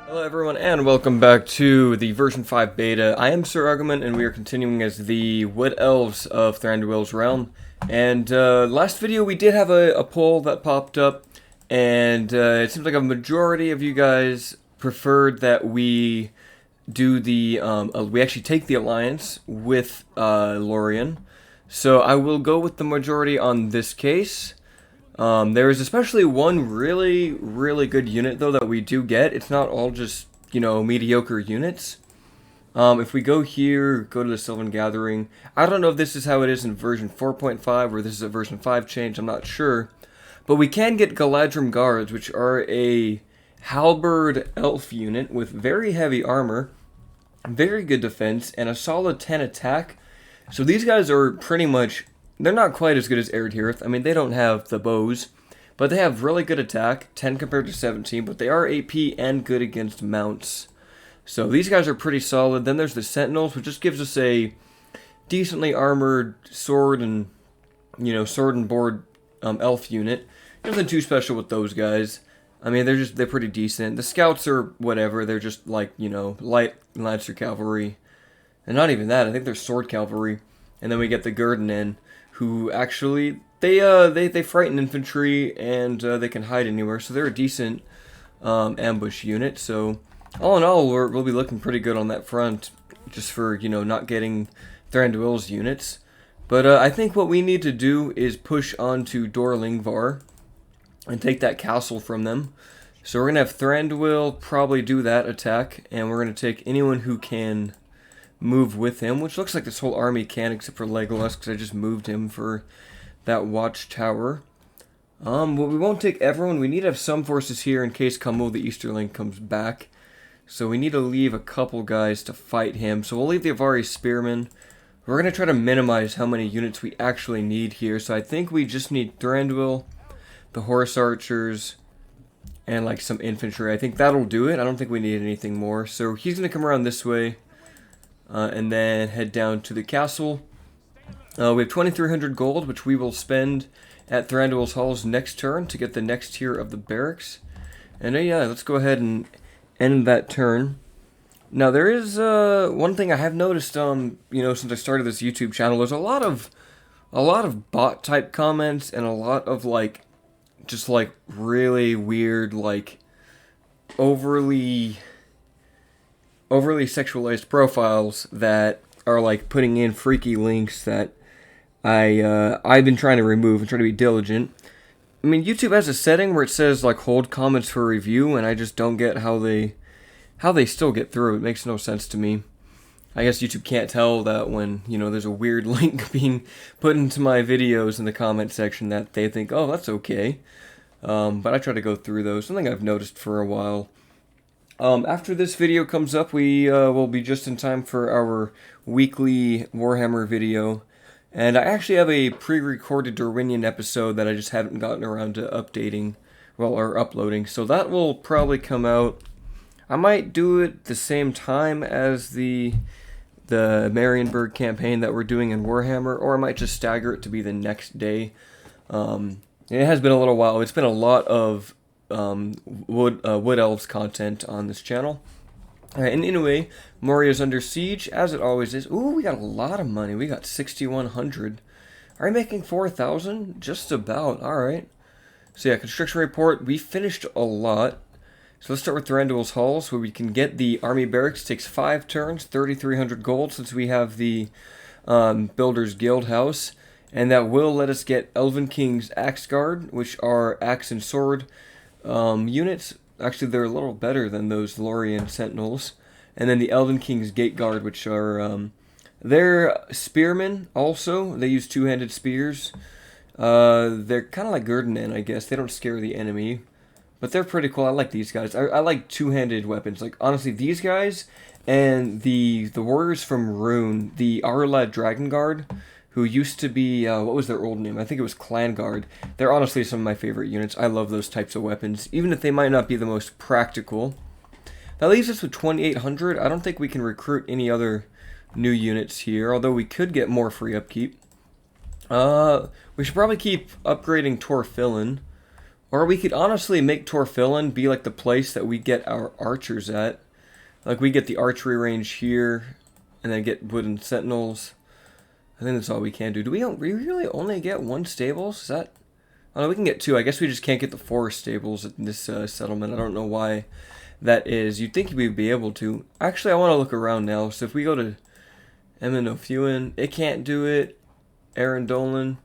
Hello everyone and welcome back to the version 5 beta. I am Sir Argument and we are continuing as the Wood Elves of Thranduil's Realm. And last video we did have a poll that popped up, and it seems like a majority of you guys preferred that we do the, we actually take the alliance with Lorien. So I will go with the majority on this case. There is especially one really good unit, though, that we do get. It's not all just, mediocre units. If we go here, go to the Silvan Gathering. I don't know if this is how it is in version 4.5 or this is a version 5 change, I'm not sure. But we can get Galadrim Guards, which are a halberd elf unit with very heavy armor, very good defense, and a solid 10 attack. So these guys are pretty much... They're not quite as good as Erdhirth. I mean, they don't have the bows, but they have really good attack, 10 compared to 17, but they are AP and good against mounts. So these guys are pretty solid. Then there's the Sentinels, which just gives us a decently armored sword and, sword and board elf unit. Nothing too special with those guys. I mean, they're pretty decent. The Scouts are whatever. They're just like, light Lancer Cavalry. And not even that. I think they're Sword Cavalry. And then we get the Gurdenen, who actually, they frighten infantry, and they can hide anywhere, so they're a decent ambush unit. So all in all, we'll be looking pretty good on that front, just for, not getting Thranduil's units. But I think what we need to do is push on to Dor Lingvar and take that castle from them. So we're going to have Thranduil probably do that attack, and we're going to take anyone who can move with him, which looks like this whole army can, except for Legolas, because I just moved him for that watchtower. Well, we won't take everyone. We need to have some forces here in case Cumul the Easterling comes back. So we need to leave a couple guys to fight him. So we'll leave the Avari Spearmen. We're going to try to minimize how many units we actually need here. So I think we just need Thranduil, the Horse Archers, and like some infantry. I think that'll do it. I don't think we need anything more. So he's going to come around this way. And then head down to the castle. We have 2,300 gold, which we will spend at Thranduil's Halls next turn to get the next tier of the barracks. And yeah, let's go ahead and end that turn. Now there is one thing I have noticed, since I started this YouTube channel. There's a lot of bot type comments and a lot of just really weird, overly sexualized profiles that are putting in freaky links that I've been trying to remove and trying to be diligent. I mean, YouTube has a setting where it says hold comments for review, and I just don't get how they still get through. It makes no sense to me. I guess YouTube can't tell that when there's a weird link being put into my videos in the comment section that they think, oh, that's okay. But I try to go through those. Something I've noticed for a while. After this video comes up, we will be just in time for our weekly Warhammer video. And I actually have a pre-recorded Dorwinian episode that I just haven't gotten around to updating, or uploading. So that will probably come out. I might do it the same time as the Marienburg campaign that we're doing in Warhammer, or I might just stagger it to be the next day. It has been a little while. It's been a lot of Wood Elves content on this channel. Alright, and anyway, Moria's under siege, as it always is. Ooh, we got a lot of money. We got 6,100. Are we making 4,000? Just about. Alright. So yeah, construction report. We finished a lot. So let's start with Thranduil's Halls, where we can get the army barracks. It takes 5 turns, 3,300 gold, since we have the Builder's Guild House. And that will let us get Elven King's Axe Guard, which are axe and sword units. Actually, they're a little better than those Lorien Sentinels. And then the Elven King's Gate Guard, which are, they're spearmen also. They use two-handed spears. They're kind of like Gurdenen, I guess. They don't scare the enemy. But they're pretty cool. I like these guys. I like two-handed weapons. Honestly, these guys and the warriors from Rune, the Arlad Dragon Guard, who used to be, what was their old name? I think it was Clan Guard. They're honestly some of my favorite units. I love those types of weapons, even if they might not be the most practical. That leaves us with 2,800. I don't think we can recruit any other new units here, although we could get more free upkeep. We should probably keep upgrading Torfillin. Or we could honestly make Torfillin be like the place that we get our archers at. Like we get the archery range here, and then get wooden sentinels. I think that's all we can do. Do we really only get one stables? Is that... Oh, no, we can get two. I guess we just can't get the forest stables in this settlement. I don't know why that is. You'd think we'd be able to. Actually, I want to look around now. So if we go to Eminofuin, it can't do it. Arundolin,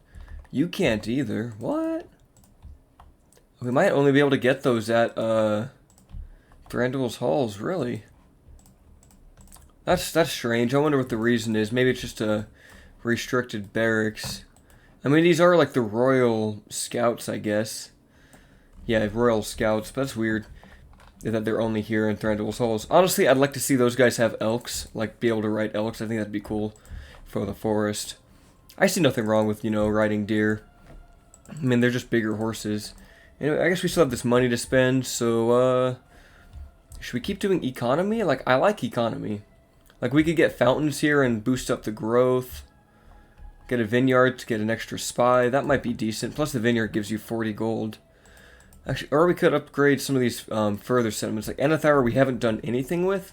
you can't either. What? We might only be able to get those at Thranduil's halls, really. That's strange. I wonder what the reason is. Maybe it's just a restricted barracks. I mean, these are like the royal scouts, I guess. Yeah, royal scouts, but that's weird that they're only here in Thranduil's halls. Honestly, I'd like to see those guys have elks, like be able to ride elks. I think that'd be cool for the forest. I see nothing wrong with, you know, riding deer. I mean, they're just bigger horses. Anyway, I guess we still have this money to spend, so, should we keep doing economy? Like, I like economy. Like, we could get fountains here and boost up the growth. Get a vineyard to get an extra spy. That might be decent. Plus, the vineyard gives you 40 gold. Actually, or we could upgrade some of these further settlements. Like, Enethar we haven't done anything with.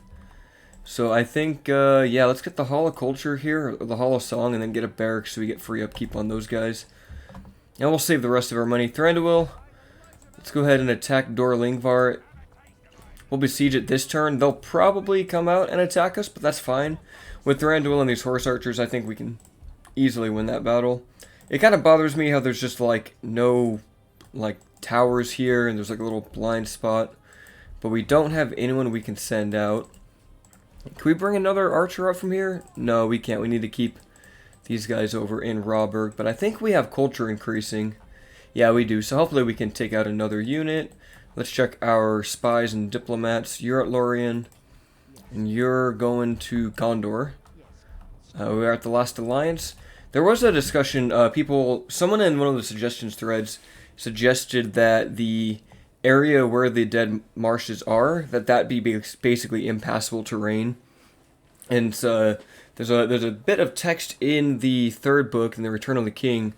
So, I think, yeah, let's get the Hall of Culture here, or the Hall of Song, and then get a barracks so we get free upkeep on those guys. And we'll save the rest of our money. Thranduil, let's go ahead and attack Dor Lingvar. We'll besiege it this turn. They'll probably come out and attack us, but that's fine. With Thranduil and these horse archers, I think we can easily win that battle. It kind of bothers me how there's just, like, no, like, towers here, and there's, like, a little blind spot. But we don't have anyone we can send out. Can we bring another archer up from here? No, we can't. We need to keep these guys over in Rawburg. But I think we have culture increasing. Yeah, we do. So hopefully we can take out another unit. Let's check our spies and diplomats. You're at Lorien, and you're going to Gondor. We're at the last alliance. There was a discussion, someone in one of the suggestions threads suggested that the area where the dead marshes are, that be basically impassable terrain. And there's a bit of text in the third book, in the Return of the King,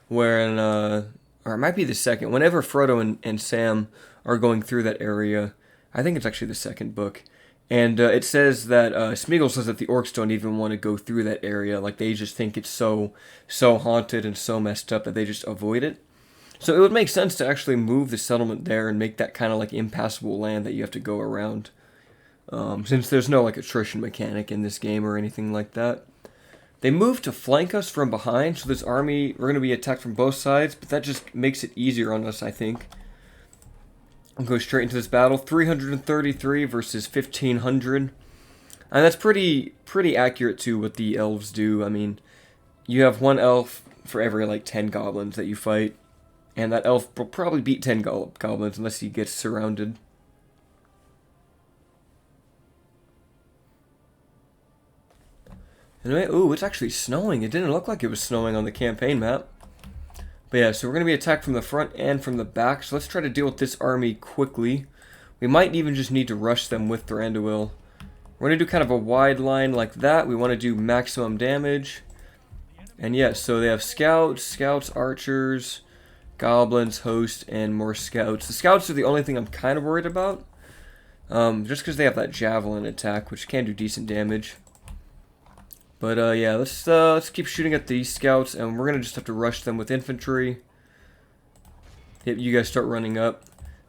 where, or it might be the second, whenever Frodo and Sam are going through that area, I think it's actually the second book, and it says that, Smeagol says that the orcs don't even want to go through that area. Like, they just think it's so haunted and so messed up that they just avoid it. So it would make sense to actually move the settlement there and make that kind of, like, impassable land that you have to go around. Since there's no, like, attrition mechanic in this game or anything like that. They moved to flank us from behind, so this army, we're going to be attacked from both sides, but that just makes it easier on us, I think. I'll go straight into this battle. 333 versus 1,500. And that's pretty accurate to what the elves do. I mean, you have one elf for every, like, 10 goblins that you fight. And that elf will probably beat 10 goblins unless he gets surrounded. Anyway, ooh, it's actually snowing. It didn't look like it was snowing on the campaign map. But yeah, so we're going to be attacked from the front and from the back. So let's try to deal with this army quickly. We might even just need to rush them with Thranduil. We're going to do kind of a wide line like that. We want to do maximum damage. And yeah, so they have scouts, archers, goblins, host, and more scouts. The scouts are the only thing I'm kind of worried about. Just because they have that javelin attack, which can do decent damage. But yeah, let's keep shooting at these scouts, and we're gonna just have to rush them with infantry. Yep, you guys start running up.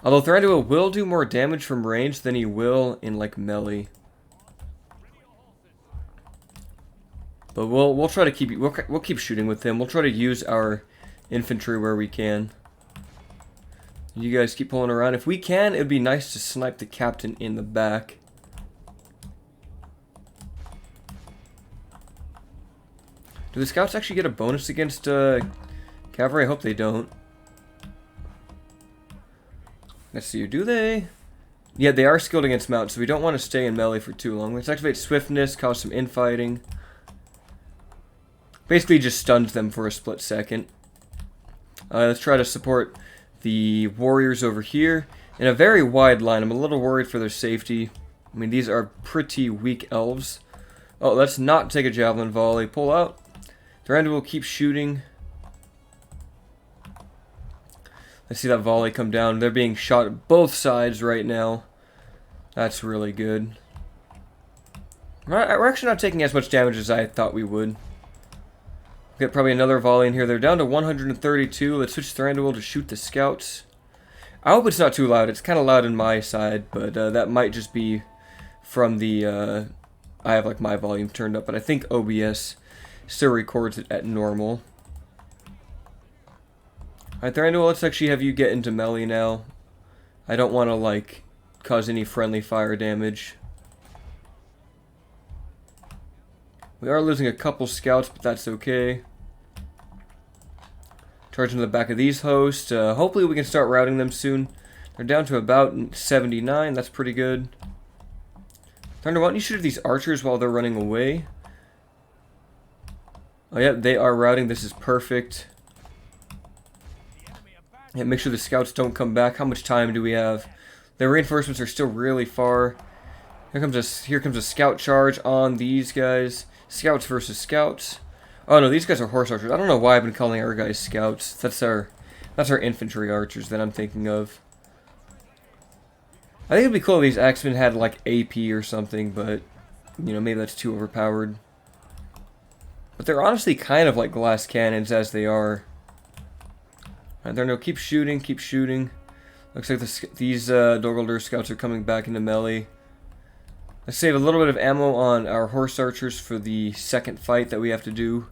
Although Thranduil will do more damage from range than he will in, like, melee. But we'll try to keep we'll keep shooting with him. We'll try to use our infantry where we can. You guys keep pulling around. If we can, it'd be nice to snipe the captain in the back. Do the scouts actually get a bonus against cavalry? I hope they don't. Let's see, do they? Yeah, they are skilled against mounts, so we don't want to stay in melee for too long. Let's activate swiftness, cause some infighting. Basically just stuns them for a split second. Let's try to support the warriors over here in a very wide line. I'm a little worried for their safety. I mean, these are pretty weak elves. Oh, let's not take a javelin volley. Pull out. Thranduil will keep shooting. I see that volley come down. They're being shot at both sides right now. That's really good. We're actually not taking as much damage as I thought we would. Get probably another volley in here. They're down to 132. Let's switch Thranduil to shoot the scouts. I hope it's not too loud. It's kind of loud on my side, but that might just be from the... I have like my volume turned up, but I think OBS still records it at normal. Alright, Thranduil, let's actually have you get into melee now. I don't want to like cause any friendly fire damage. We are losing a couple scouts, but that's okay. Charging to the back of these hosts. Hopefully we can start routing them soon. They're down to about 79. That's pretty good. Thunder, why don't you shoot at these archers while they're running away? Oh, yeah, they are routing. This is perfect. Yeah, make sure the scouts don't come back. How much time do we have? Their reinforcements are still really far. Here comes a scout charge on these guys. Scouts versus scouts. Oh no, these guys are horse archers. I don't know why I've been calling our guys scouts. That's our infantry archers that I'm thinking of. I think it'd be cool if these axemen had like AP or something, but you know, maybe that's too overpowered. But they're honestly kind of like glass cannons as they are. Alright, there, no, keep shooting, keep shooting. Looks like these Dol Guldur scouts are coming back into melee. Let's save a little bit of ammo on our horse archers for the second fight that we have to do.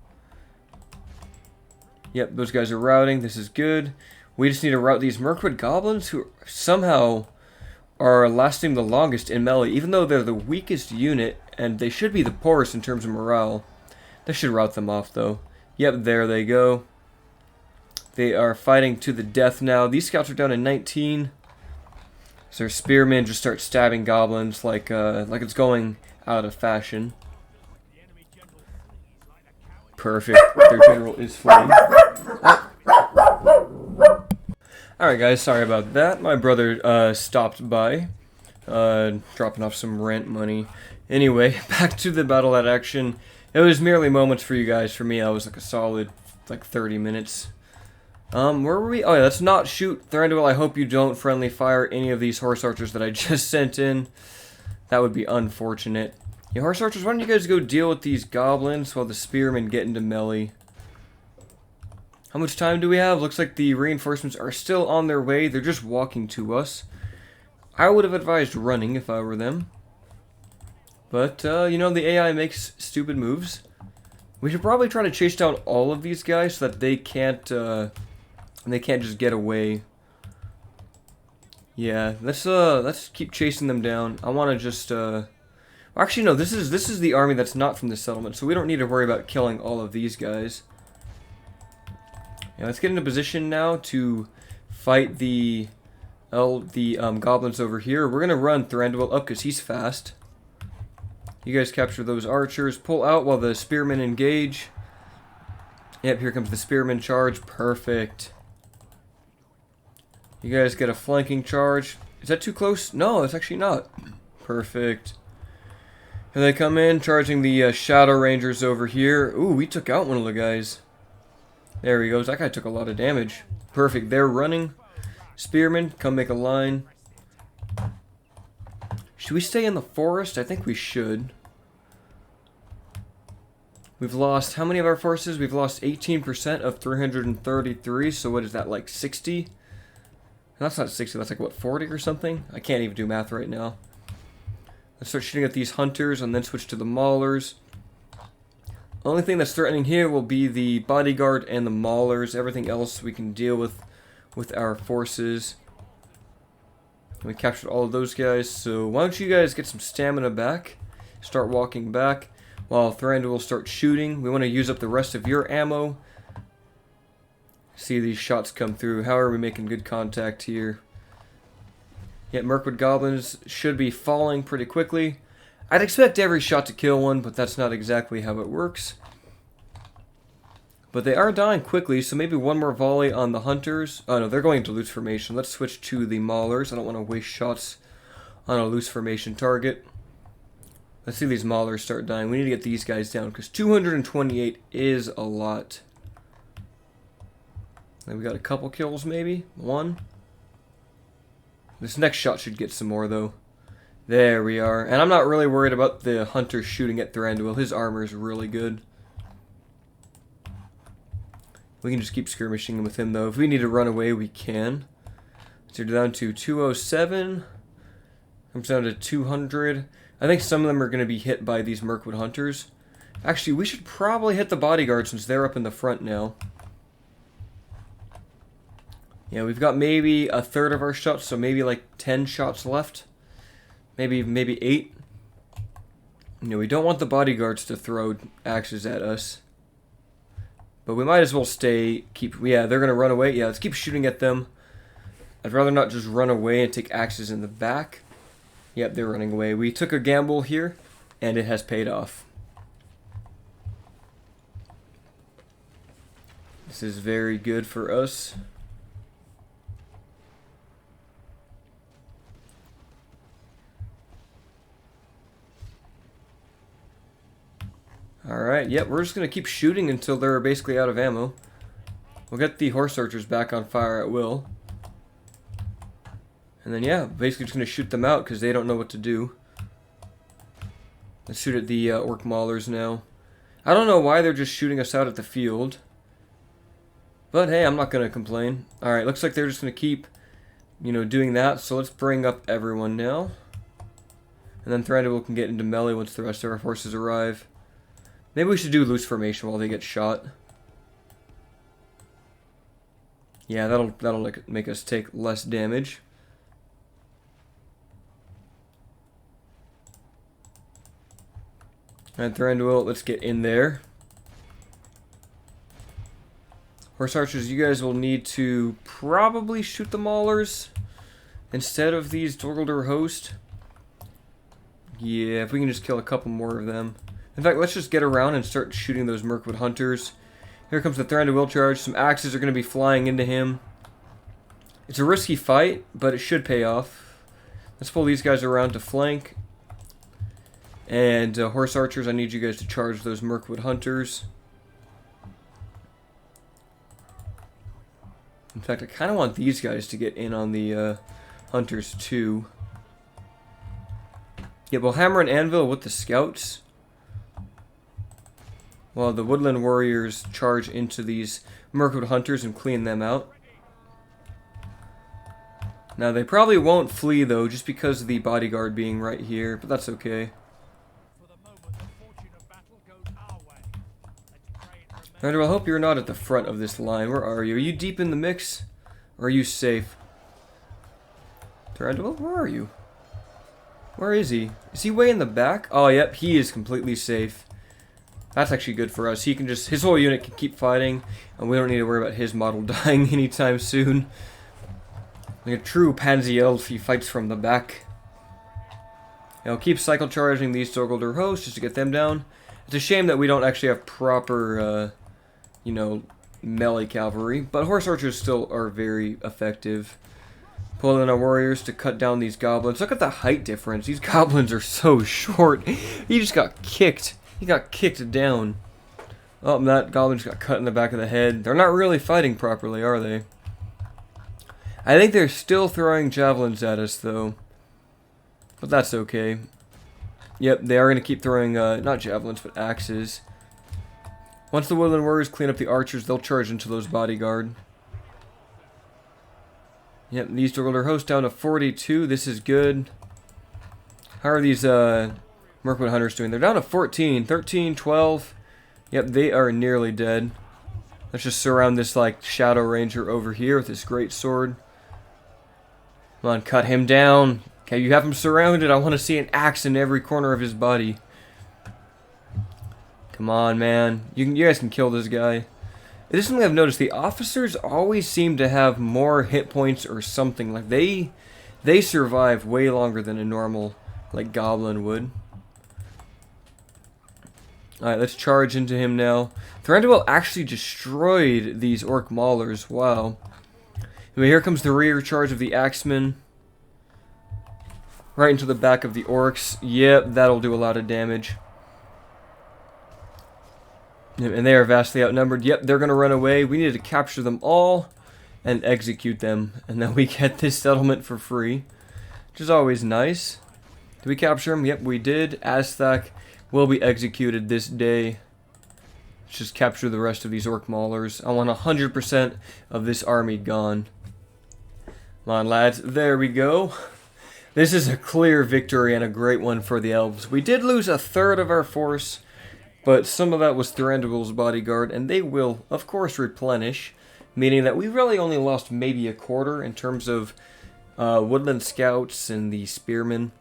Yep, those guys are routing. This is good. We just need to rout these Mirkwood goblins who somehow are lasting the longest in melee, even though they're the weakest unit, and they should be the poorest in terms of morale. This should rout them off, though. Yep, there they go. They are fighting to the death now. These scouts are down to 19. So their spearmen just start stabbing goblins like it's going out of fashion. Perfect. Their general is fleeing. Alright guys, sorry about that. My brother stopped by, dropping off some rent money. Anyway, back to the battle at action. It was merely moments for you guys. For me, I was like a solid 30 minutes. Where were we? Oh yeah, let's not shoot Thranduil. I hope you don't friendly fire any of these horse archers that I just sent in. That would be unfortunate. Yeah, horse archers, why don't you guys go deal with these goblins while the spearmen get into melee? How much time do we have? Looks like the reinforcements are still on their way. They're just walking to us. I would have advised running if I were them. But, you know, the AI makes stupid moves. We should probably try to chase down all of these guys so that they can't just get away. Yeah, let's keep chasing them down. I want to just, actually, no, this is the army that's not from the settlement, so we don't need to worry about killing all of these guys. Yeah, let's get into position now to fight the goblins over here. We're gonna run Thranduil up because he's fast. You guys capture those archers. Pull out while the spearmen engage. Yep, here comes the spearmen charge. Perfect. You guys get a flanking charge. Is that too close? No, it's actually not. Perfect. Here they come in, charging the Shadow Rangers over here. Ooh, we took out one of the guys. There he goes. That guy took a lot of damage. Perfect. They're running. Spearmen, come make a line. Should we stay in the forest? I think we should. We've lost, how many of our forces? We've lost 18% of 333, so what is that, like 60? That's not 60, that's like, what, 40 or something? I can't even do math right now. Let's start shooting at these hunters and then switch to the maulers. Only thing that's threatening here will be the bodyguard and the maulers. Everything else we can deal with our forces. We captured all of those guys, so why don't you guys get some stamina back, start walking back, while Thranduil will start shooting. We want to use up the rest of your ammo. See these shots come through. How are we making good contact here? Yet Mirkwood goblins should be falling pretty quickly. I'd expect every shot to kill one, but that's not exactly how it works. But they are dying quickly, so maybe one more volley on the hunters. Oh no, they're going into loose formation. Let's switch to the maulers. I don't want to waste shots on a loose formation target. Let's see these maulers start dying. We need to get these guys down, because 228 is a lot. Then we got a couple kills maybe. One. This next shot should get some more though. There we are. And I'm not really worried about the hunter shooting at Thranduil. His armor is really good. We can just keep skirmishing with him though. If we need to run away, we can. So we're down to 207. Comes down to 200. I think some of them are going to be hit by these Mirkwood hunters. Actually, we should probably hit the bodyguard since they're up in the front now. Yeah, we've got maybe a third of our shots, so maybe like 10 shots left. Maybe 8. You know, we don't want the bodyguards to throw axes at us. But we might as well yeah, they're going to run away. Yeah, let's keep shooting at them. I'd rather not just run away and take axes in the back. Yep, they're running away. We took a gamble here, and it has paid off. This is very good for us. Alright, yep, we're just going to keep shooting until they're basically out of ammo. We'll get the horse archers back on fire at will. And then, yeah, basically just going to shoot them out because they don't know what to do. Let's shoot at the orc maulers now. I don't know why they're just shooting us out at the field. But hey, I'm not going to complain. Alright, looks like they're just going to keep, you know, doing that. So let's bring up everyone now. And then Thranduil can get into melee once the rest of our forces arrive. Maybe we should do loose formation while they get shot. Yeah, that'll make us take less damage. And Thranduil, let's get in there. Horse archers, you guys will need to probably shoot the maulers instead of these Dol Guldur host. Yeah, if we can just kill a couple more of them. In fact, let's just get around and start shooting those Mirkwood hunters. Here comes the Thranduil charge. Some axes are going to be flying into him. It's a risky fight, but it should pay off. Let's pull these guys around to flank. And horse archers, I need you guys to charge those Mirkwood hunters. In fact, I kind of want these guys to get in on the hunters too. Yeah, we'll hammer and anvil with the scouts. While the woodland warriors charge into these Mirkwood hunters and clean them out. Now, they probably won't flee, though, just because of the bodyguard being right here, but that's okay. Thranduil, I hope you're not at the front of this line. Where are you? Are you deep in the mix? Or are you safe? Thranduil, where are you? Where is he? Is he way in the back? Oh, yep, he is completely safe. That's actually good for us. He can just, his whole unit can keep fighting, and we don't need to worry about his model dying anytime soon. Like a true pansy elf, he fights from the back. I'll keep cycle charging these Dol Guldur hosts just to get them down. It's a shame that we don't actually have proper, you know, melee cavalry, but horse archers still are very effective. Pulling in our warriors to cut down these goblins. Look at the height difference. These goblins are so short. He just got kicked. He got kicked down. Oh, and that goblin just got cut in the back of the head. They're not really fighting properly, are they? I think they're still throwing javelins at us, though. But that's okay. Yep, they are going to keep throwing, not javelins, but axes. Once the woodland warriors clean up the archers, they'll charge into those bodyguard. Yep, these Dol Guldur hosts down to 42. This is good. How are these, Mirkwood hunters doing? They're down to 14, 13, 12. Yep, they are nearly dead. Let's just surround this, like, Shadow Ranger over here with this great sword. Come on, cut him down. Okay, you have him surrounded. I want to see an axe in every corner of his body. Come on, man. You guys can kill this guy. It is something I've noticed. The officers always seem to have more hit points or something. Like, they survive way longer than a normal, like, goblin would. Alright, let's charge into him now. Thranduil actually destroyed these orc maulers. Wow. Anyway, here comes the rear charge of the axemen. Right into the back of the orcs. Yep, that'll do a lot of damage. And they are vastly outnumbered. Yep, they're going to run away. We need to capture them all. and execute them, and then we get this settlement for free, which is always nice. Did we capture him? Yep, we did. Aztec will be executed this day. Let's just capture the rest of these orc maulers. I want 100% of this army gone. Come on, lads. There we go. This is a clear victory and a great one for the elves. We did lose a third of our force, but some of that was Thranduil's bodyguard, and they will, of course, replenish, meaning that we really only lost maybe a quarter in terms of woodland scouts and the spearmen.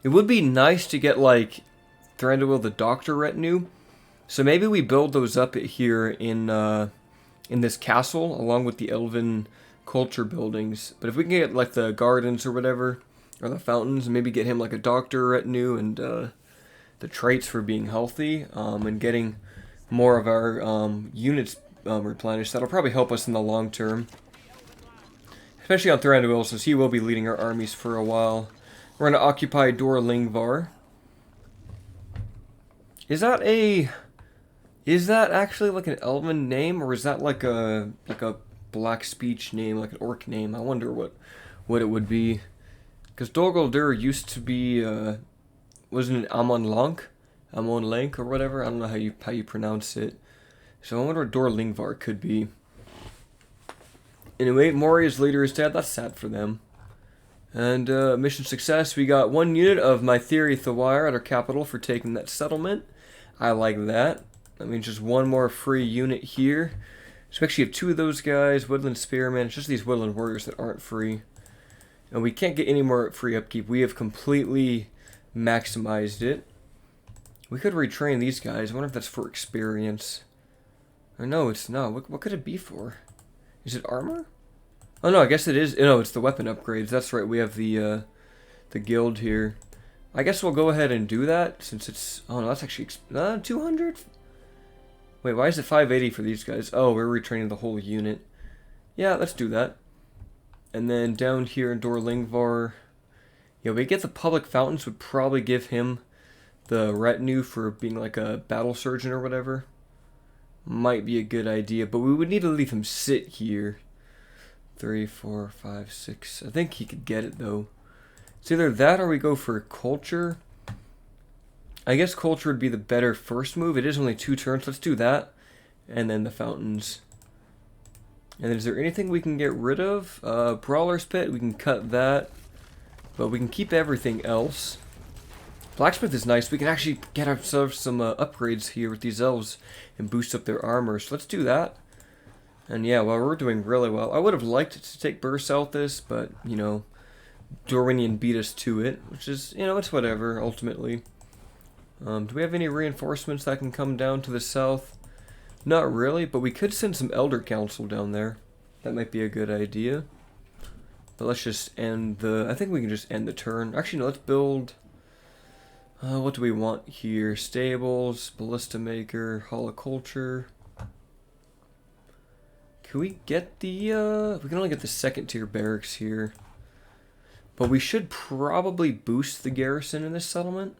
It would be nice to get, like, Thranduil the Doctor retinue, so maybe we build those up here in this castle, along with the elven culture buildings. But if we can get, like, the gardens or whatever, or the fountains, maybe get him, like, a Doctor retinue and the traits for being healthy, and getting more of our units replenished. That'll probably help us in the long term. Especially on Thranduil, since he will be leading our armies for a while. We're going to occupy Dol Guldur. Is that actually like an elven name, or is that like a black speech name, like an orc name? I wonder what it would be. Because Dol Guldur used to be wasn't it Amon Lank or whatever? I don't know how you pronounce it. So I wonder what Dol Guldur could be. Anyway, Moria's leader is dead. That's sad for them. And mission success. We got 1 unit of my Theory Thawire at our capital for taking that settlement. I like that. That means just 1 more free unit here. So we actually have 2 of those guys. Woodland Spearmen. It's just these Woodland Warriors that aren't free. And we can't get any more free upkeep. We have completely maximized it. We could retrain these guys. I wonder if that's for experience. Or no, it's not. What could it be for? Is it armor? Oh no, I guess it is. No, it's the weapon upgrades. That's right. We have the guild here. I guess we'll go ahead and do that since it's. Oh no, that's actually 200. Wait, why is it 580 for these guys? Oh, we're retraining the whole unit. Yeah, let's do that. And then down here in Dol Guldur, yeah, we get the public fountains. Would probably give him the retinue for being like a battle surgeon or whatever. Might be a good idea, but we would need to leave him sit here. 3, 4, 5, 6. I think he could get it though. It's either that or we go for culture. I guess culture would be the better first move. It is only 2 turns. Let's do that. And then the fountains. And is there anything we can get rid of? Brawler's Pit. We can cut that. But we can keep everything else. Blacksmith is nice. We can actually get ourselves some upgrades here with these elves and boost up their armor. So let's do that. And yeah, well, we're doing really well. I would have liked to take Burr South this, but, you know, Dorwinian beat us to it, which is, you know, it's whatever, ultimately. Do we have any reinforcements that can come down to the south? Not really, but we could send some Elder Council down there. That might be a good idea. But let's just end the... I think we can just end the turn. Actually, no, let's build... what do we want here? Stables, Ballista Maker, Holoculture... Can we get the, we can only get the 2nd tier barracks here. But we should probably boost the garrison in this settlement.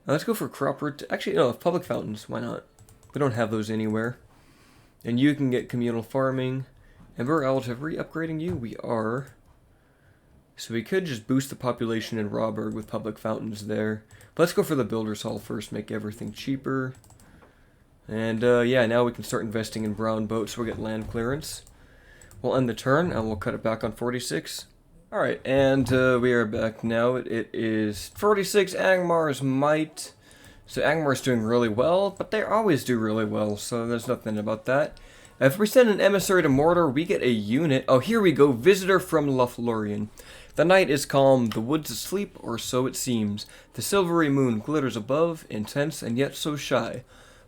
Let's go for crop root. Actually, no, public fountains. Why not? We don't have those anywhere. And you can get communal farming. And we're eligible. Are we upgrading you? We are. So we could just boost the population in Rawburg with public fountains there. But let's go for the Builder's Hall first. Make everything cheaper. And yeah, now we can start investing in brown boats. We'll get land clearance. We'll end the turn and we'll cut it back on 46. Alright, and we are back now. It is 46 Angmar's Might. So Angmar's doing really well, but they always do really well, so there's nothing about that. If we send an emissary to Mordor, we get a unit. Oh, here we go. Visitor from Lothlorien. The night is calm, the woods asleep, or so it seems. The silvery moon glitters above, intense and yet so shy.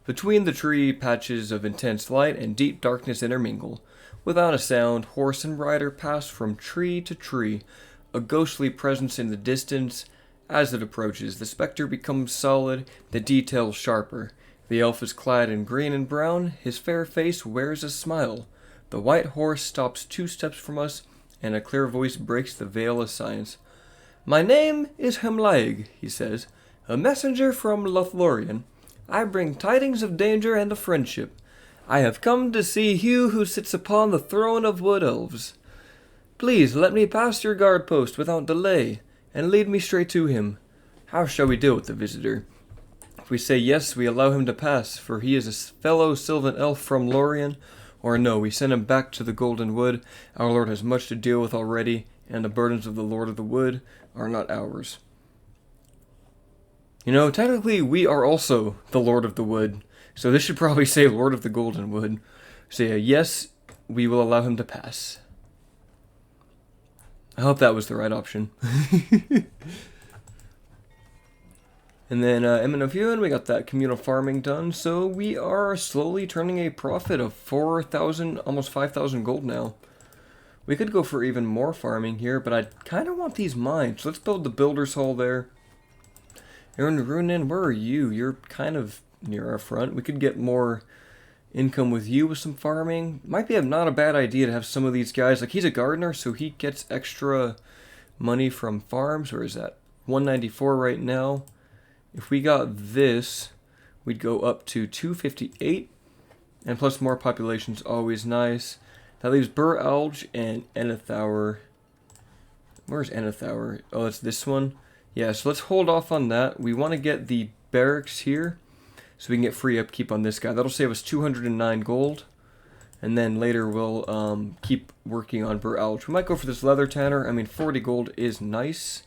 Between the tree patches of intense light and deep darkness intermingle. Without a sound, horse and rider pass from tree to tree, a ghostly presence in the distance. As it approaches, the specter becomes solid, the details sharper. The elf is clad in green and brown, his fair face wears a smile. The white horse stops 2 steps from us, and a clear voice breaks the veil of silence. "My name is Hemlaig," he says, "a messenger from Lothlorien. I bring tidings of danger and of friendship. I have come to see you who sits upon the throne of Wood Elves. Please let me pass your guard post without delay, and lead me straight to him. How shall we deal with the visitor? If we say yes, we allow him to pass, for he is a fellow Silvan Elf from Lorien, or no, we send him back to the Golden Wood. Our Lord has much to deal with already, and the burdens of the Lord of the Wood are not ours. You know, technically, we are also the Lord of the Wood, so this should probably say Lord of the Golden Wood. So yeah, yes, we will allow him to pass. I hope that was the right option. And then Eminovian, we got that communal farming done, so we are slowly turning a profit of 4,000, almost 5,000 gold now. We could go for even more farming here, but I kind of want these mines. Let's build the builder's hall there. Aaron Runin, where are you? You're kind of near our front. We could get more income with you with some farming. Might be not a bad idea to have some of these guys. Like, he's a gardener, so he gets extra money from farms. Where is that? 194 right now. If we got this, we'd go up to 258. And plus more population's always nice. That leaves Bur Alge and Enethour. Where's Enethour? Oh, it's this one. Yeah, so let's hold off on that. We want to get the barracks here, so we can get free upkeep on this guy. That'll save us 209 gold. And then later we'll keep working on Bur Alge. We might go for this leather tanner. I mean, 40 gold is nice.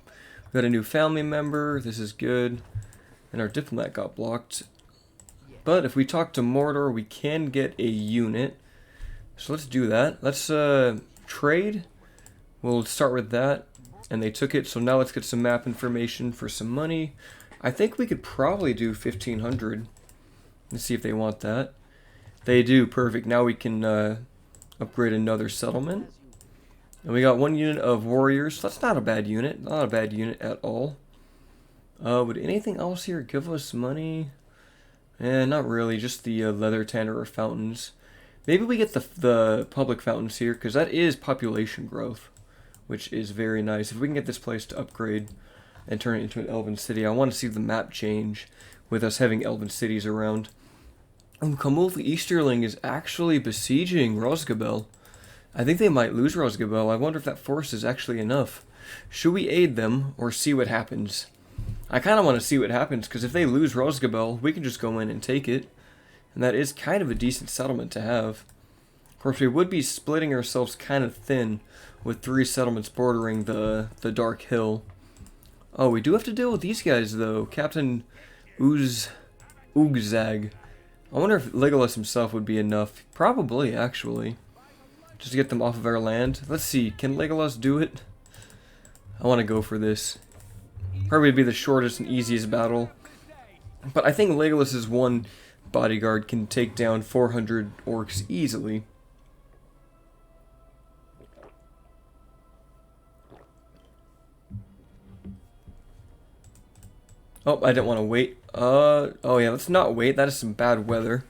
We got a new family member. This is good. And our diplomat got blocked. But if we talk to Mordor, we can get a unit. So let's do that. Let's trade. We'll start with that. And they took it. So now let's get some map information for some money. I think we could probably do 1,500. Let's see if they want that. They do. Perfect. Now we can upgrade another settlement. And we got one unit of warriors. That's not a bad unit. Not a bad unit at all. Would anything else here give us money? Not really. Just the leather tanner or fountains. Maybe we get the public fountains here, because that is population growth, which is very nice. If we can get this place to upgrade and turn it into an elven city, I want to see the map change with us having elven cities around. Kamul the Easterling is actually besieging Rosgabel. I think they might lose Rosgabel. I wonder if that force is actually enough. Should we aid them or see what happens? I kind of want to see what happens, because if they lose Rosgabel, we can just go in and take it. And that is kind of a decent settlement to have. Of course, we would be splitting ourselves kind of thin with 3 settlements bordering the Dark Hill. Oh, we do have to deal with these guys, though. Captain Ugzag. I wonder if Legolas himself would be enough. Probably, actually. Just to get them off of our land. Let's see, can Legolas do it? I want to go for this. Probably be the shortest and easiest battle. But I think Legolas's one bodyguard can take down 400 orcs easily. Oh, I didn't want to wait. Oh yeah, let's not wait. That is some bad weather.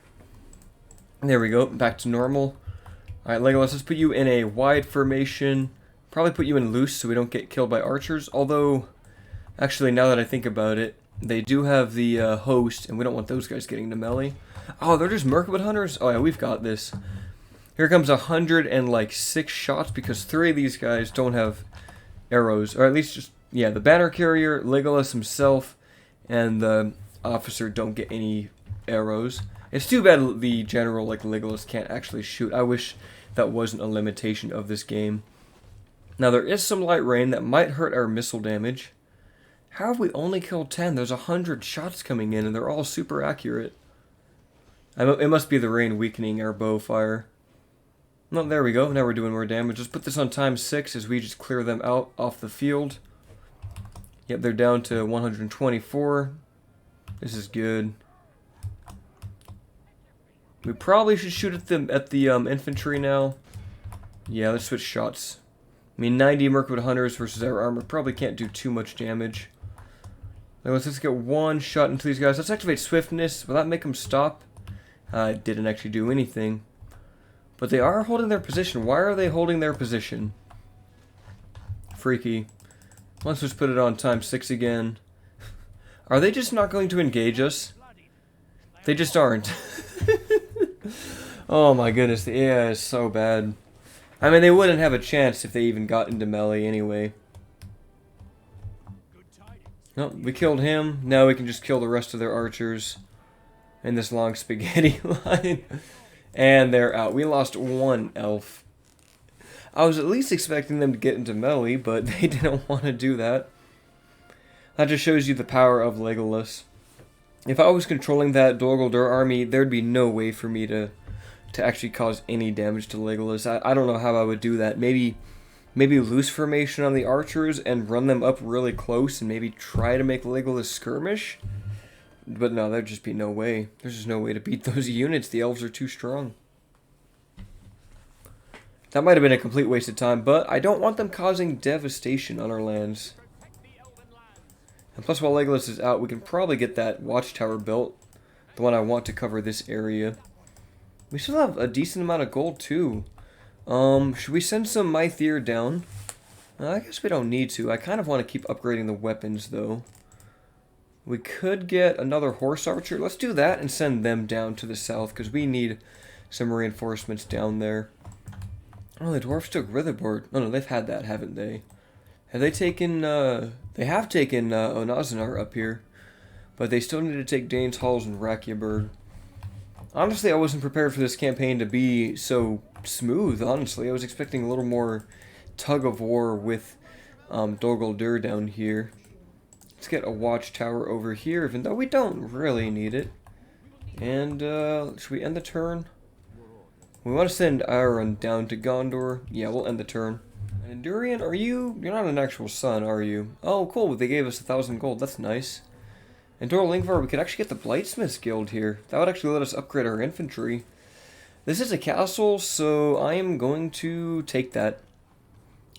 There we go, back to normal. Alright, Legolas, let's put you in a wide formation. Probably put you in loose so we don't get killed by archers. Although, actually, now that I think about it, they do have the host, and we don't want those guys getting to melee. Oh, they're just Mirkwood hunters? Oh yeah, we've got this. Here comes 106 shots, because 3 of these guys don't have arrows. Or at least just, yeah, the banner carrier, Legolas himself, and the officer don't get any arrows. It's too bad the general, like Legolas, can't actually shoot. I wish that wasn't a limitation of this game. Now, there is some light rain that might hurt our missile damage. How have we only killed 10? There's 100 shots coming in, and they're all super accurate. It must be the rain weakening our bow fire. No, there we go. Now we're doing more damage. Let's put this on ×6 as we just clear them out off the field. Yep, they're down to 124. This is good. We probably should shoot at the infantry now. Yeah, let's switch shots. I mean, 90 Mirkwood hunters versus our armor probably can't do too much damage. Now let's just get one shot into these guys. Let's activate swiftness. Will that make them stop? It didn't actually do anything. But they are holding their position. Why are they holding their position? Freaky. Let's just put it on ×6 again. Are they just not going to engage us? They just aren't. Oh my goodness, the AI is so bad. I mean, they wouldn't have a chance if they even got into melee anyway. Oh, we killed him. Now we can just kill the rest of their archers in this long spaghetti line. And they're out. We lost one elf. I was at least expecting them to get into melee, but they didn't want to do that. That just shows you the power of Legolas. If I was controlling that Dol Guldur army, there'd be no way for me to actually cause any damage to Legolas. I don't know how I would do that. Maybe loose formation on the archers and run them up really close and maybe try to make Legolas skirmish? But no, there'd just be no way. There's just no way to beat those units. The elves are too strong. That might have been a complete waste of time, but I don't want them causing devastation on our lands. And plus, while Legolas is out, we can probably get that watchtower built. The one I want to cover this area. We still have a decent amount of gold, too. Should we send some Mythier down? I guess we don't need to. I kind of want to keep upgrading the weapons, though. We could get another horse archer. Let's do that and send them down to the south, because we need some reinforcements down there. Oh, the dwarves took Ritherboard. Oh, no, they've had that, haven't they? Have they taken, they have taken Onazanar up here. But they still need to take Dane's Halls and Rakyaburg. Honestly, I wasn't prepared for this campaign to be so smooth, honestly. I was expecting a little more tug of war with Dol Guldur down here. Let's get a watchtower over here, even though we don't really need it. And, should we end the turn? We want to send Aaron down to Gondor. Yeah, we'll end the turn. And Durian, you're not an actual son, are you? Oh, cool, they gave us 1,000 gold, that's nice. And Dor Lingvar, we could actually get the Blightsmiths Guild here. That would actually let us upgrade our infantry. This is a castle, so I am going to take that.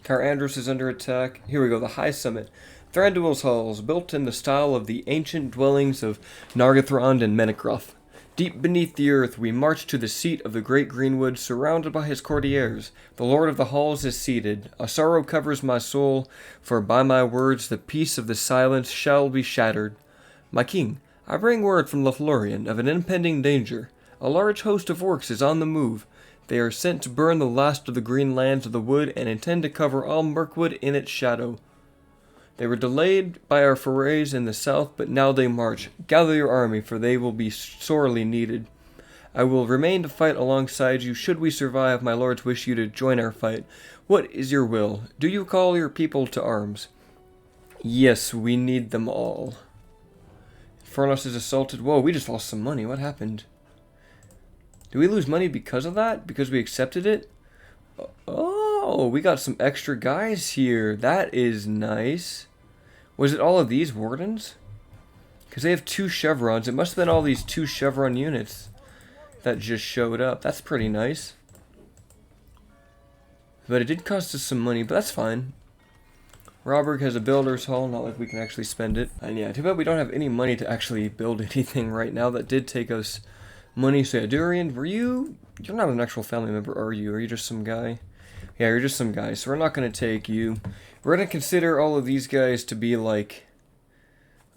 Car Andros is under attack. Here we go, the High Summit. Thranduil's halls, built in the style of the ancient dwellings of Nargothrond and Menacroth. Deep beneath the earth, we march to the seat of the great greenwood, surrounded by his courtiers. The lord of the halls is seated. A sorrow covers my soul, for by my words the peace of the silence shall be shattered. My king, I bring word from Lothlorien of an impending danger. A large host of orcs is on the move. They are sent to burn the last of the green lands of the wood and intend to cover all Mirkwood in its shadow. They were delayed by our forays in the south, but now they march. Gather your army, for they will be sorely needed. I will remain to fight alongside you. Should we survive, my lords wish you to join our fight. What is your will? Do you call your people to arms? Yes, we need them all. Furnos is assaulted. Whoa, we just lost some money. What happened? Did we lose money because of that? Because we accepted it? Oh, we got some extra guys here. That is nice. Was it all of these wardens? Because they have 2 chevrons. It must have been all these 2 chevron units that just showed up. That's pretty nice. But it did cost us some money, but that's fine. Robert has a builder's hall, not like we can actually spend it. And yeah, too bad we don't have any money to actually build anything right now. That did take us money. So yeah, Durian, you're not an actual family member, are you? Are you just some guy? Yeah, you're just some guy, so we're not going to take you. We're going to consider all of these guys to be like...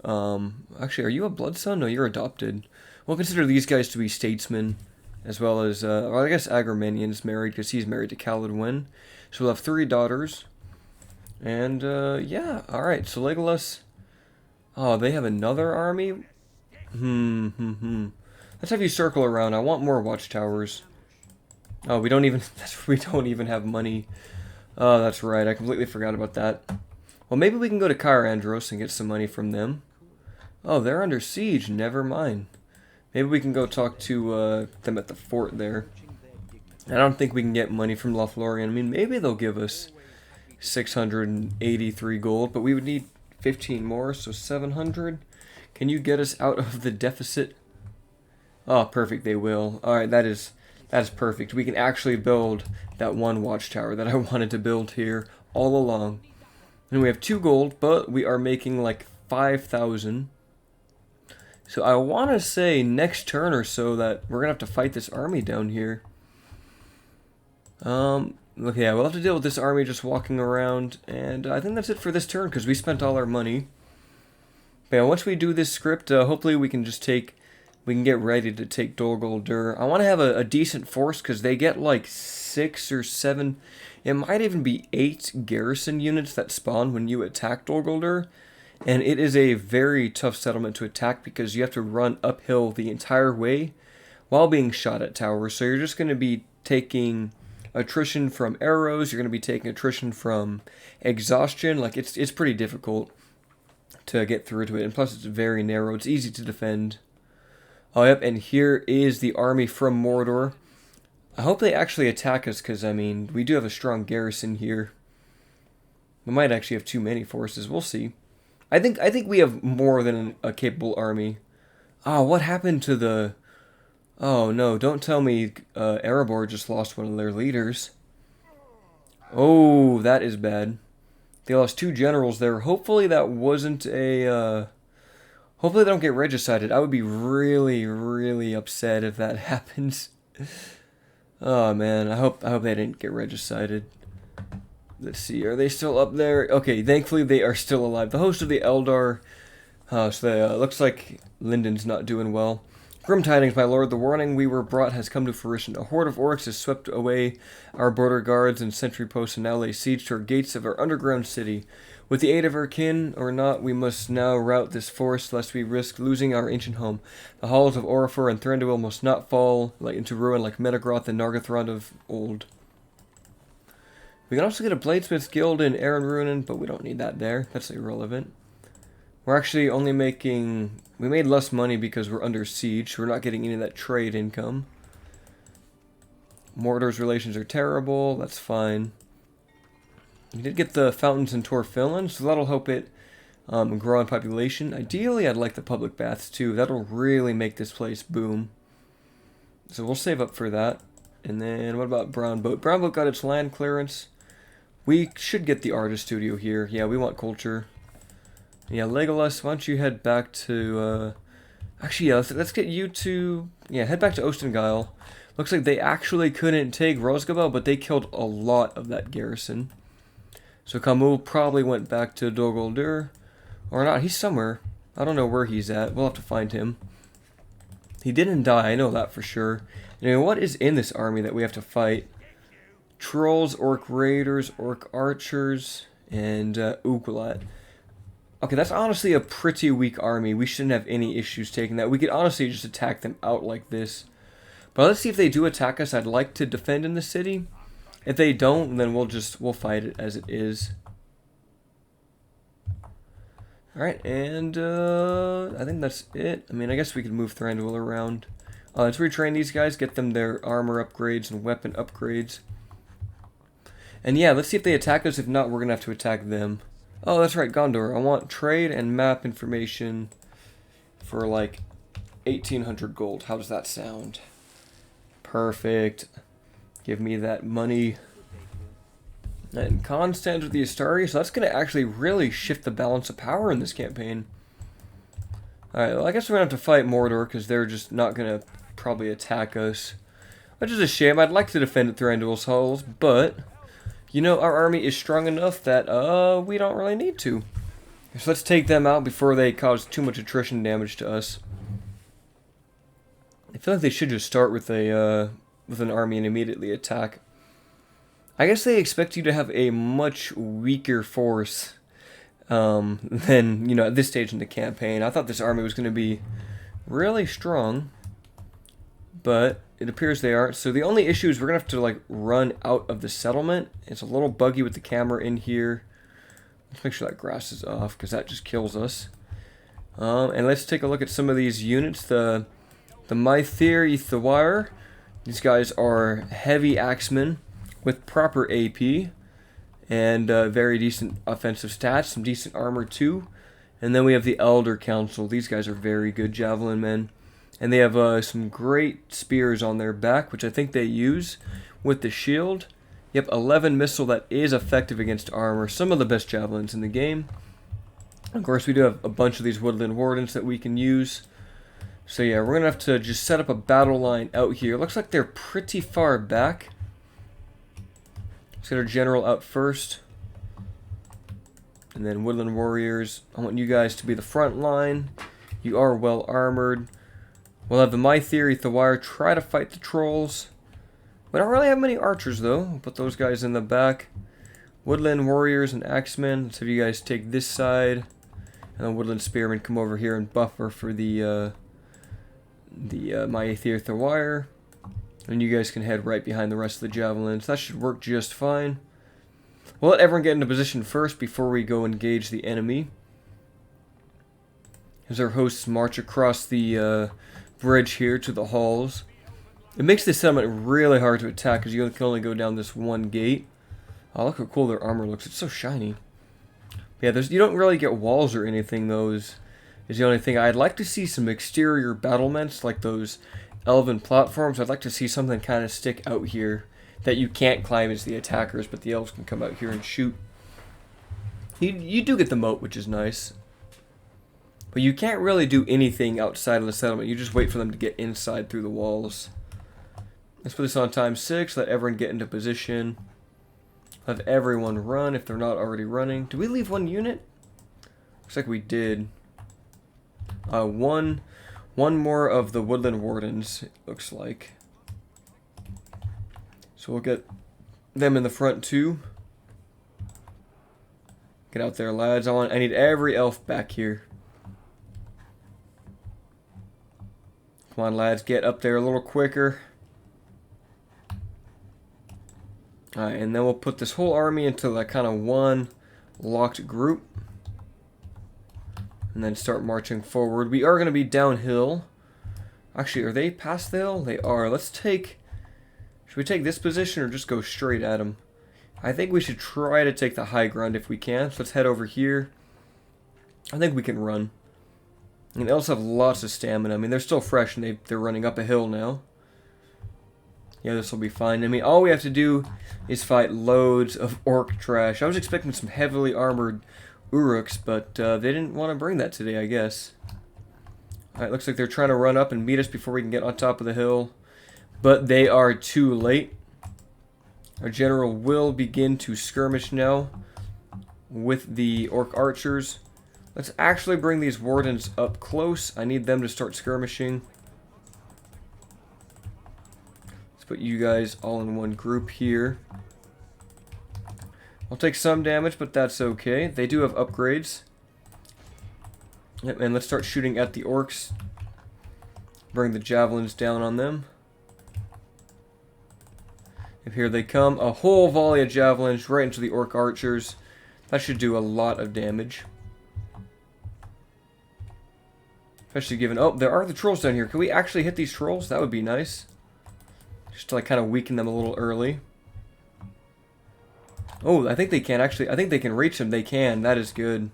actually, are you a blood son? No, you're adopted. We'll consider these guys to be statesmen, as well as... well, I guess Agramanian's married, because he's married to Caladwyn. So we'll have 3 daughters. And, yeah, alright, so Legolas... Oh, they have another army? Let's have you circle around. I want more watchtowers. Oh, we don't even have money. Oh, that's right. I completely forgot about that. Well, maybe we can go to Car Andros and get some money from them. Oh, they're under siege. Never mind. Maybe we can go talk to them at the fort there. I don't think we can get money from Lothlorien. I mean, maybe they'll give us 683 gold, but we would need 15 more, so 700. Can you get us out of the deficit? Oh, perfect. They will. All right, that's perfect. We can actually build that one watchtower that I wanted to build here all along. And we have 2 gold, but we are making like 5,000. So I want to say next turn or so that we're going to have to fight this army down here. Okay, yeah, we'll have to deal with this army just walking around. And I think that's it for this turn because we spent all our money. But yeah, once we do this script, hopefully we can just take... we can get ready to take Dol Guldur. I want to have a decent force because they get like 6 or 7, it might even be 8 garrison units that spawn when you attack Dol Guldur. And it is a very tough settlement to attack because you have to run uphill the entire way while being shot at towers. So you're just going to be taking attrition from arrows, you're going to be taking attrition from exhaustion. Like, it's pretty difficult to get through to it, and plus it's very narrow, it's easy to defend. Oh yep, and here is the army from Mordor. I hope they actually attack us, because I mean, we do have a strong garrison here. We might actually have too many forces, we'll see. I think we have more than a capable army. Oh, what happened to the... Oh no, don't tell me Erebor just lost one of their leaders. Oh, that is bad. They lost 2 generals there. Hopefully that wasn't a... Hopefully they don't get regicided. I would be really, really upset if that happens. Oh man, I hope they didn't get regicided. Let's see, are they still up there? Okay, thankfully they are still alive. The host of the Eldar... so looks like Linden's not doing well. Grim tidings, my lord. The warning we were brought has come to fruition. A horde of orcs has swept away our border guards and sentry posts and now lay siege to our gates of our underground city. With the aid of our kin or not, we must now rout this force, lest we risk losing our ancient home. The halls of Orifor and Thranduil must not fall into ruin like Medagroth and Nargothrond of old. We can also get a Bladesmith's Guild in Aaron Ruinen, but we don't need that there. That's irrelevant. We're actually only making... We made less money because we're under siege. We're not getting any of that trade income. Mordor's relations are terrible. That's fine. We did get the fountains in Tor Finland, so that'll help it grow in population. Ideally, I'd like the public baths too. That'll really make this place boom. So we'll save up for that. And then what about Brown Boat? Brown Boat got its land clearance. We should get the artist studio here. Yeah, we want culture. Yeah, Legolas, why don't you head back to, actually, yeah, let's get you to, yeah, head back to Ostengyle. Looks like they actually couldn't take Rosgabel, but they killed a lot of that garrison. So Kamul probably went back to Dol Guldur, or not, he's somewhere. I don't know where he's at, we'll have to find him. He didn't die, I know that for sure. Anyway, what is in this army that we have to fight? Trolls, Orc Raiders, Orc Archers, and Ugalat. Okay, that's honestly a pretty weak army. We shouldn't have any issues taking that. We could honestly just attack them out like this. But let's see if they do attack us. I'd like to defend in the city. If they don't, then we'll fight it as it is. Alright, and I think that's it. I mean, I guess we could move Thranduil around. Let's retrain these guys, get them their armor upgrades and weapon upgrades. And yeah, let's see if they attack us. If not, we're going to have to attack them. Oh, that's right, Gondor. I want trade and map information for like 1,800 gold. How does that sound? Perfect. Give me that money. And Khan stands with the Astari, so that's going to actually really shift the balance of power in this campaign. Alright, well, I guess we're going to have to fight Mordor because they're just not going to probably attack us. Which is a shame. I'd like to defend Thranduil's halls, but... You know, our army is strong enough that, we don't really need to. So let's take them out before they cause too much attrition damage to us. I feel like they should just start with an army and immediately attack. I guess they expect you to have a much weaker force, than, you know, at this stage in the campaign. I thought this army was going to be really strong, but... It appears they aren't. So the only issue is we're going to have to, like, run out of the settlement. It's a little buggy with the camera in here. Let's make sure that grass is off, because that just kills us. And let's take a look at some of these units. The Mythir Ithawire. These guys are heavy axemen with proper AP. And very decent offensive stats. Some decent armor, too. And then we have the Elder Council. These guys are very good javelin men. And they have some great spears on their back, which I think they use with the shield. Yep, 11 missile that is effective against armor. Some of the best javelins in the game. Of course, we do have a bunch of these Woodland Wardens that we can use. So yeah, we're going to have to just set up a battle line out here. Looks like they're pretty far back. Let's get our general out first. And then Woodland Warriors. I want you guys to be the front line. You are well armored. We'll have the Mythier, Thawire try to fight the trolls. We don't really have many archers though. We'll put those guys in the back. Woodland Warriors and Axemen. Let's have you guys take this side. And then Woodland Spearmen come over here and buffer for the Mythier Thawire. And you guys can head right behind the rest of the javelins. That should work just fine. We'll let everyone get into position first before we go engage the enemy. As our hosts march across the bridge here to the halls. It makes this settlement really hard to attack because you can only go down this one gate. Oh, look how cool their armor looks. It's so shiny. Yeah, you don't really get walls or anything, though, is the only thing. I'd like to see some exterior battlements, like those elven platforms. I'd like to see something kind of stick out here that you can't climb as the attackers, but the elves can come out here and shoot. You do get the moat, which is nice. But you can't really do anything outside of the settlement. You just wait for them to get inside through the walls. Let's put this on ×6. Let everyone get into position. Have everyone run if they're not already running. Did we leave one unit? Looks like we did. One more of the Woodland Wardens, it looks like. So we'll get them in the front too. Get out there, lads. I need every elf back here. Come on, lads, get up there a little quicker. Alright, and then we'll put this whole army into like kind of one locked group. And then start marching forward. We are going to be downhill. Actually, are they past the hill? They are. Should we take this position or just go straight at them? I think we should try to take the high ground if we can. So let's head over here. I think we can run. And they also have lots of stamina. I mean, they're still fresh and they're running up a hill now. Yeah, this will be fine. I mean, all we have to do is fight loads of orc trash. I was expecting some heavily armored Uruks, but they didn't want to bring that today, I guess. Alright, looks like they're trying to run up and meet us before we can get on top of the hill. But they are too late. Our general will begin to skirmish now with the orc archers. Let's actually bring these wardens up close. I need them to start skirmishing. Put you guys all in one group here. I'll take some damage, but that's okay. They do have upgrades. Yep, and let's start shooting at the orcs. Bring the javelins down on them. And here they come. A whole volley of javelins right into the orc archers. That should do a lot of damage. Especially given... Oh, there are the trolls down here. Can we actually hit these trolls? That would be nice. Just to like kind of weaken them a little early. Oh, I think they can actually. I think they can reach them. They can. That is good.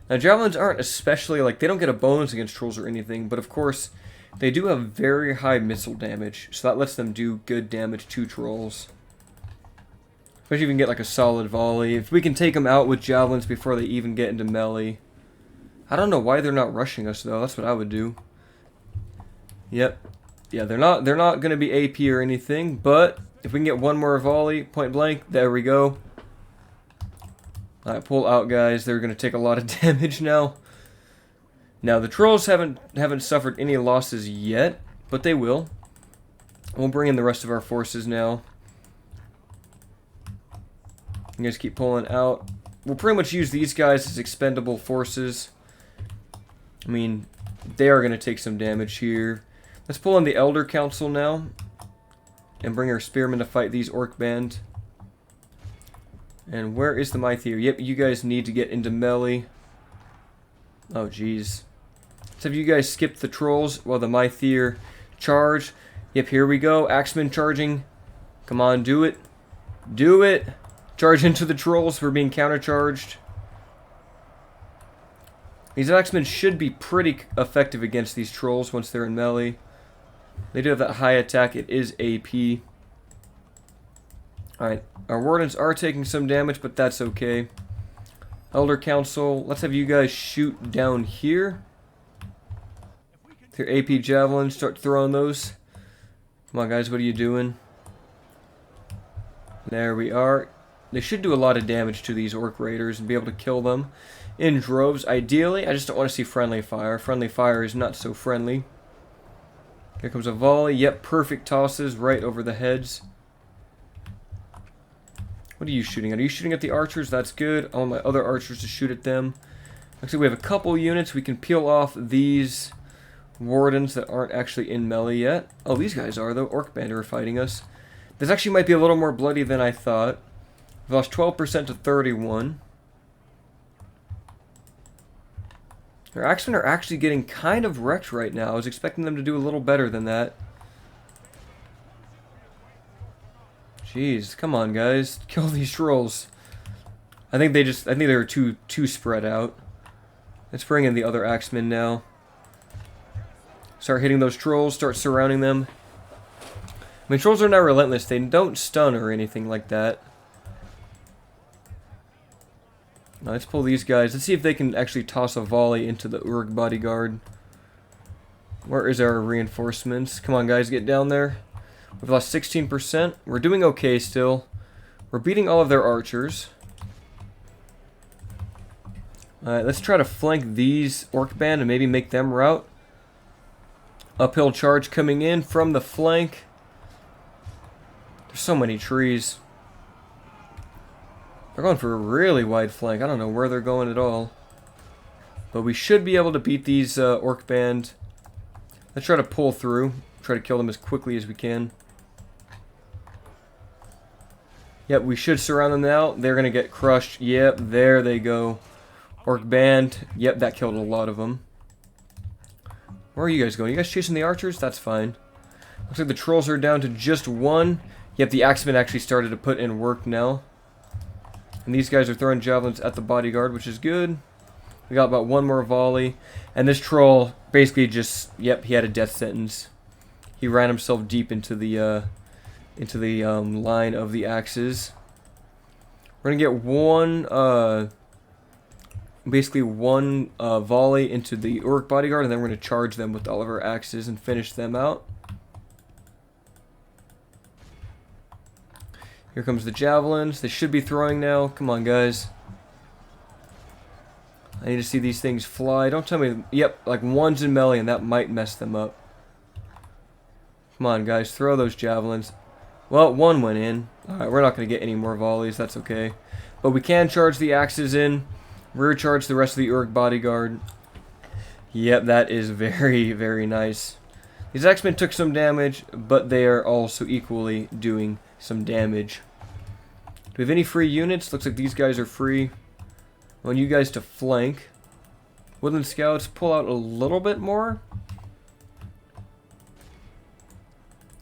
Now, javelins aren't especially like they don't get a bonus against trolls or anything, but of course, they do have very high missile damage, so that lets them do good damage to trolls. Especially if you can get like a solid volley. If we can take them out with javelins before they even get into melee. I don't know why they're not rushing us though. That's what I would do. Yep. Yeah, they're not going to be AP or anything, but if we can get one more volley, point blank, there we go. Alright, pull out, guys. They're going to take a lot of damage now. Now, the trolls haven't suffered any losses yet, but they will. We'll bring in the rest of our forces now. You guys keep pulling out. We'll pretty much use these guys as expendable forces. I mean, they are going to take some damage here. Let's pull in the Elder Council now. And bring our Spearmen to fight these Orc Band. And where is the Mythier? Yep, you guys need to get into melee. Oh, jeez. Let's have you guys skip the Trolls while the Mythier charge. Yep, here we go. Axemen charging. Come on, do it. Do it. Charge into the Trolls. We're being countercharged. These Axemen should be pretty effective against these Trolls once they're in melee. They do have that high attack. It is AP. Alright, our Wardens are taking some damage, but that's okay. Elder Council, let's have you guys shoot down here. With your AP Javelins, start throwing those. Come on, guys, what are you doing? There we are. They should do a lot of damage to these Orc Raiders and be able to kill them in droves. Ideally, I just don't want to see friendly fire. Friendly fire is not so friendly. Here comes a volley. Yep, perfect tosses right over the heads. What are you shooting at? Are you shooting at the archers? That's good. I want my other archers to shoot at them. Looks like we have a couple units. We can peel off these wardens that aren't actually in melee yet. Oh, these guys are, though. Orc Band are fighting us. This actually might be a little more bloody than I thought. We've lost 12% to 31. Our axemen are actually getting kind of wrecked right now. I was expecting them to do a little better than that. Jeez, come on, guys. Kill these trolls. I think they were too spread out. Let's bring in the other axemen now. Start hitting those trolls, start surrounding them. I mean, trolls are not relentless. They don't stun or anything like that. Now, let's pull these guys. Let's see if they can actually toss a volley into the Uruk bodyguard. Where is our reinforcements? Come on, guys, get down there. We've lost 16%. We're doing okay still. We're beating all of their archers. Alright, let's try to flank these Orc Band and maybe make them rout. Uphill charge coming in from the flank. There's so many trees. They're going for a really wide flank. I don't know where they're going at all. But we should be able to beat these Orc Band. Let's try to pull through. Try to kill them as quickly as we can. Yep, we should surround them now. They're going to get crushed. Yep, there they go. Orc Band. Yep, that killed a lot of them. Where are you guys going? You guys chasing the archers? That's fine. Looks like the trolls are down to just one. Yep, the axemen actually started to put in work now. And these guys are throwing javelins at the bodyguard, which is good. We got about one more volley. And this troll basically just, yep, he had a death sentence. He ran himself deep into the line of the axes. We're going to get one, basically one volley into the Uruk bodyguard, and then we're going to charge them with all of our axes and finish them out. Here comes the javelins. They should be throwing now. Come on, guys. I need to see these things fly. Don't tell me... Yep, like one's in melee, and that might mess them up. Come on, guys. Throw those javelins. Well, one went in. Alright, we're not going to get any more volleys. That's okay. But we can charge the axes in. Rear charge the rest of the Uruk bodyguard. Yep, that is very, very nice. These axemen took some damage, but they are also equally doing some damage. Do we have any free units? Looks like these guys are free. I want you guys to flank. Woodland Scouts, pull out a little bit more.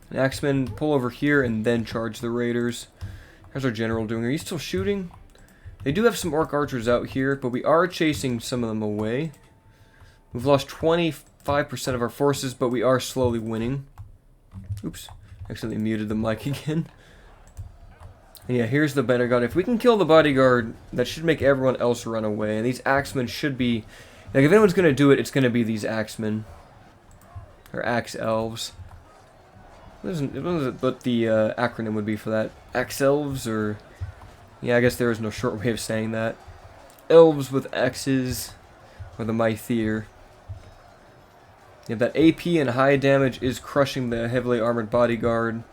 And axemen, pull over here and then charge the raiders. How's our general doing? Are you still shooting? They do have some orc archers out here, but we are chasing some of them away. We've lost 25% of our forces, but we are slowly winning. Oops, accidentally muted the mic again. And yeah, here's the bodyguard. If we can kill the bodyguard, that should make everyone else run away. And these axemen should be... Like, if anyone's going to do it, it's going to be these axemen. Or axe elves. What is what the acronym would be for that? Axe elves, or... Yeah, I guess there is no short way of saying that. Elves with axes. Or the Mythier. Yeah, that AP and high damage is crushing the heavily armored bodyguard.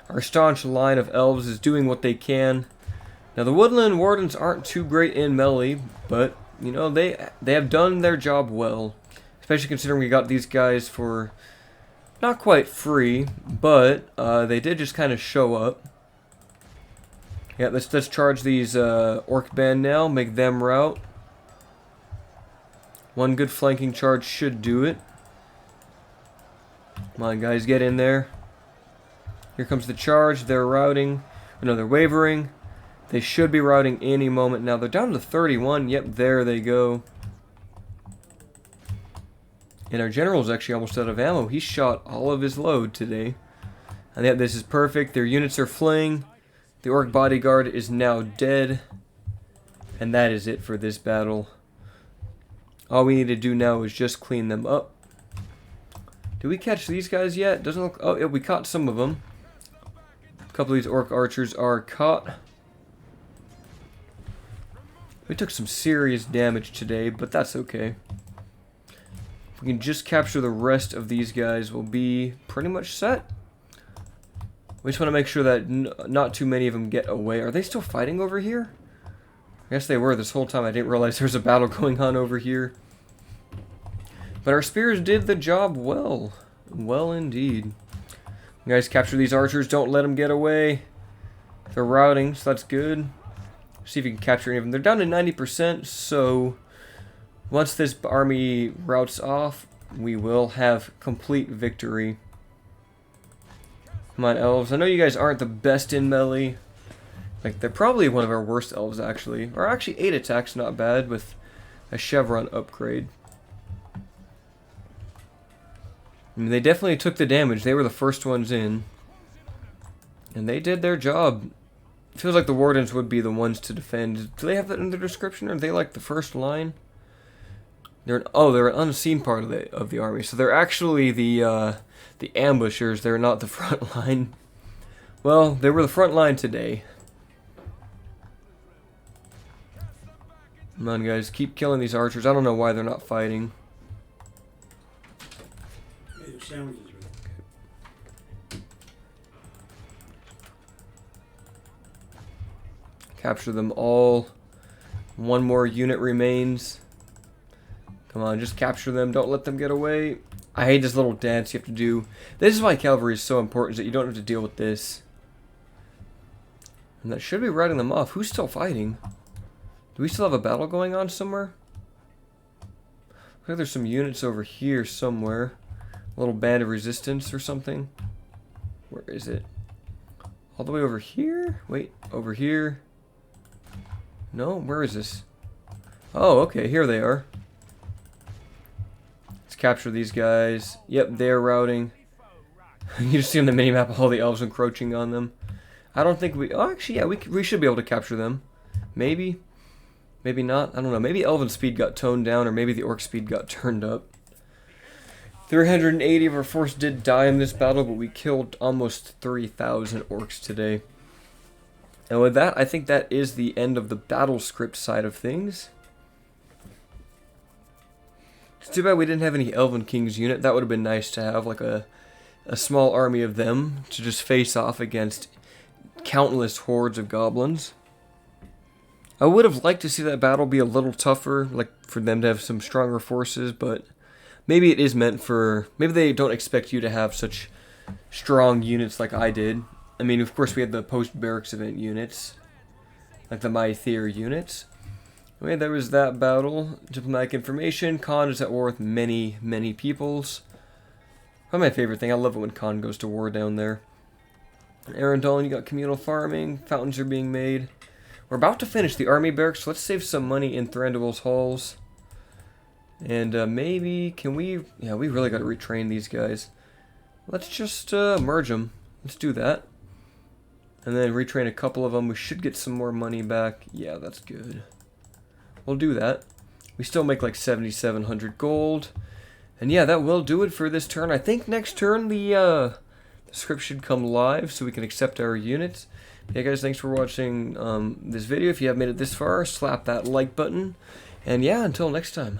Our staunch line of elves is doing what they can. Now, the Woodland Wardens aren't too great in melee, but, you know, they have done their job well. Especially considering we got these guys for not quite free, but they did just kind of show up. Yeah, let's charge these Orc Band now, make them rout. One good flanking charge should do it. Come on, guys, get in there. Here comes the charge. They're routing. No, they're wavering. They should be routing any moment now. They're down to 31. Yep, there they go. And our general's actually almost out of ammo. He shot all of his load today. And yet, this is perfect. Their units are fleeing. The Orc bodyguard is now dead. And that is it for this battle. All we need to do now is just clean them up. Did we catch these guys yet? Doesn't look... Oh, yeah, we caught some of them. A couple of these orc archers are caught. We took some serious damage today, but that's okay. If we can just capture the rest of these guys, we'll be pretty much set. We just want to make sure that not too many of them get away. Are they still fighting over here? I guess they were this whole time. I didn't realize there was a battle going on over here. But our spears did the job well. Well, indeed. You guys capture these archers. Don't let them get away. They're routing, so that's good. See if you can capture any of them. They're down to 90%, so once this army routes off, we will have complete victory. Come on, elves. I know you guys aren't the best in melee. Like, they're probably one of our worst elves, actually. Or actually, 8 attacks, not bad, with a chevron upgrade. I mean, they definitely took the damage. They were the first ones in. And they did their job. It feels like the wardens would be the ones to defend. Do they have that in their description, or are they like the first line? They're an unseen part of the army. So they're actually the ambushers. They're not the front line. Well, they were the front line today. Come on, guys. Keep killing these archers. I don't know why they're not fighting. Capture them all. One more unit remains. Come on, just capture them. Don't let them get away. I hate this little dance you have to do. This is why cavalry is so important, is that you don't have to deal with this. And that should be riding them off. Who's still fighting? Do we still have a battle going on somewhere? Looks like there's some units over here somewhere. A little band of resistance or something. Where is it? All the way over here? Wait, over here. No, where is this? Oh, okay, here they are. Let's capture these guys. Yep, they're routing. You just see on the minimap all the elves encroaching on them. I don't think we... Oh, actually, yeah, we should be able to capture them. Maybe. Maybe not. I don't know. Maybe elven speed got toned down, or maybe the orc speed got turned up. 380 of our force did die in this battle, but we killed almost 3,000 orcs today. And with that, I think that is the end of the battle script side of things. It's too bad we didn't have any Elven Kings unit. That would have been nice to have, like a small army of them to just face off against countless hordes of goblins. I would have liked to see that battle be a little tougher, like for them to have some stronger forces, but maybe it is meant for... Maybe they don't expect you to have such strong units like I did. I mean, of course, we had the post-barracks event units, like the Mythier units. Okay, there was that battle. Diplomatic information. Khan is at war with many, many peoples. Probably my favorite thing. I love it when Khan goes to war down there. Arundel, you got communal farming. Fountains are being made. We're about to finish the army barracks, so let's save some money in Thranduil's halls. And maybe, can we... Yeah, we really got to retrain these guys. Let's just merge them. Let's do that. And then retrain a couple of them. We should get some more money back. Yeah, that's good. We'll do that. We still make like 7,700 gold. And yeah, that will do it for this turn. I think next turn the script should come live so we can accept our units. Yeah, guys, thanks for watching this video. If you have made it this far, slap that like button. And yeah, until next time.